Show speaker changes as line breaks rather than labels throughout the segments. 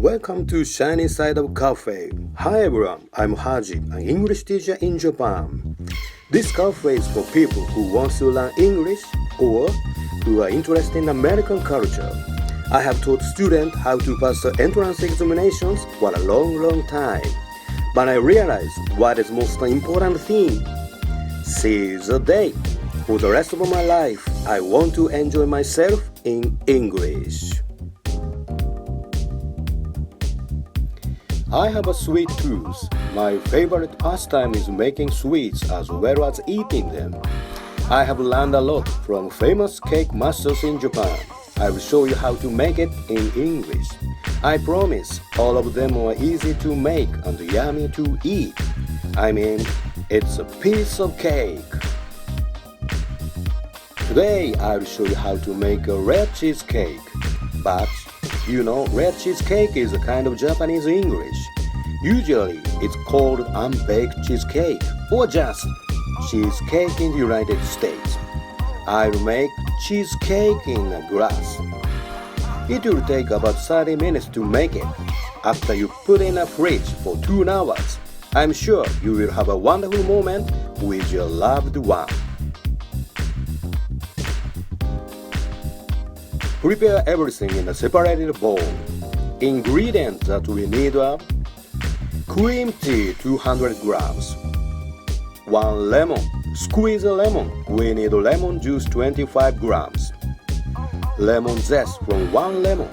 Welcome to Shiny Side of Cafe. Hi everyone, I'm Haji, an English teacher in Japan. This cafe is for people who want to learn English or who are interested in American culture. I have taught students how to pass the entrance examinations for a long time. But I realized what is most important thing. Seize the day. For the rest of my life, I want to enjoy myself in English.I have a sweet tooth. My favorite pastime is making sweets as well as eating them. I have learned a lot from famous cake masters in Japan. I will show you how to make it in English. I promise all of them are easy to make and yummy to eat. I mean, it's a piece of cake. Today I will show you how to make a red cheesecake. But...You know, red cheesecake is a kind of Japanese English. Usually, it's called unbaked cheesecake or just cheesecake in the United States. I'll make cheesecake in a glass. It will take about 30 minutes to make it. After you put it in a fridge for 2 hours, I'm sure you will have a wonderful moment with your loved one.Prepare everything in a separated bowl. Ingredients that we need are cream tea 200 grams, 1 lemon, squeeze a lemon, we need lemon juice 25 grams, lemon zest from 1 lemon.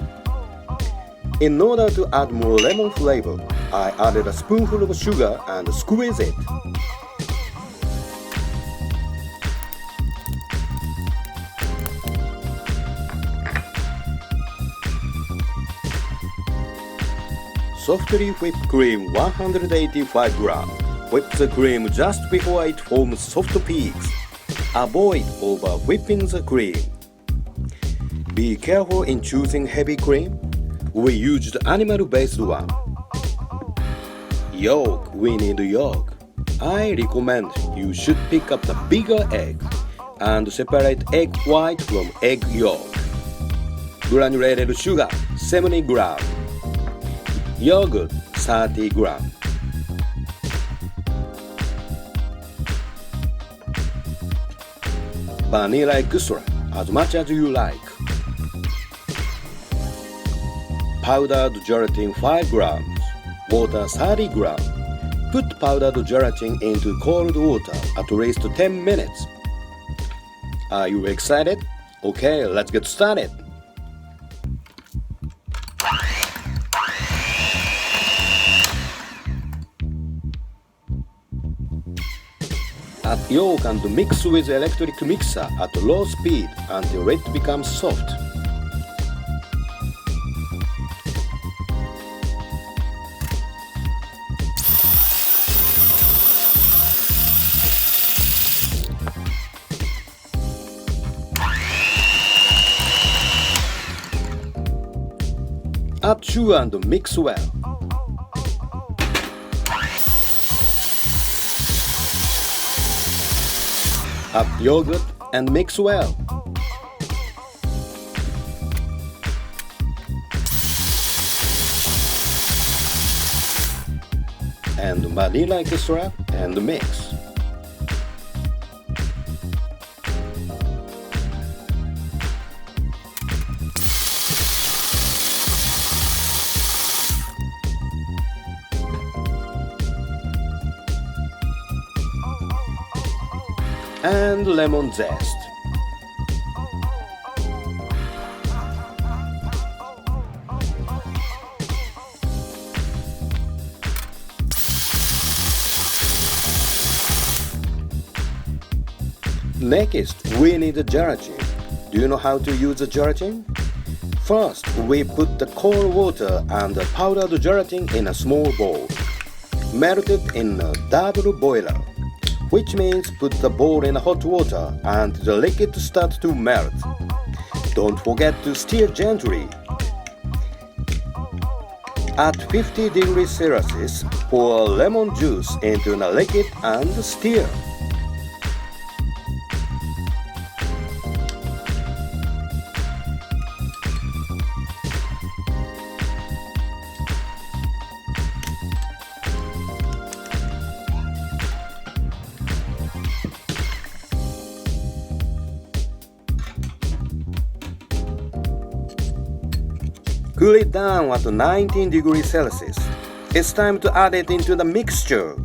In order to add more lemon flavor, I added a spoonful of sugar and squeeze it.Softly whipped cream 185 grams. Whip the cream just before it forms soft peaks. Avoid over whipping the cream. Be careful in choosing heavy cream. We used animal-based one. Yolk, we need yolk. I recommend you should pick up the bigger egg and separate egg white from egg yolk. Granulated sugar 70 grams.Yogurt 30 grams. Vanilla extra as much as you like. Powdered gelatin 5 grams. Water 30 grams. Put powdered gelatin into cold water at least 10 minutes. Are you excited? Okay, let's get started.Add yolk and mix with electric mixer at low speed until it becomes soft. Add sugar and mix well.Add yogurt and mix well. And vanilla extract and mix. And lemon zest. Next, we need the gelatin. Do you know how to use the gelatin? First, we put the cold water and the powdered gelatin in a small bowl. Melt it in a double boiler.Which means put the bowl in hot water and the liquid starts to melt. Don't forget to stir gently. At 50 degrees Celsius, pour lemon juice into the liquid and stir. Cool it down at 19 degrees Celsius. It's time to add it into the mixture.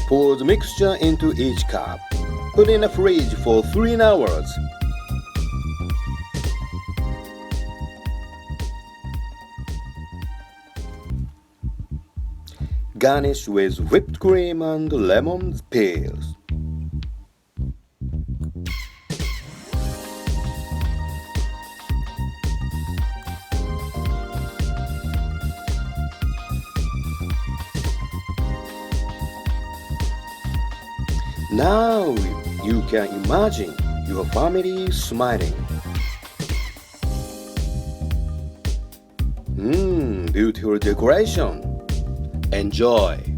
Pour the mixture into each cup. Put in the fridge for 3 hours. Garnish with whipped cream and lemon peels. Now you can imagine your family smiling. Beautiful decoration. Enjoy!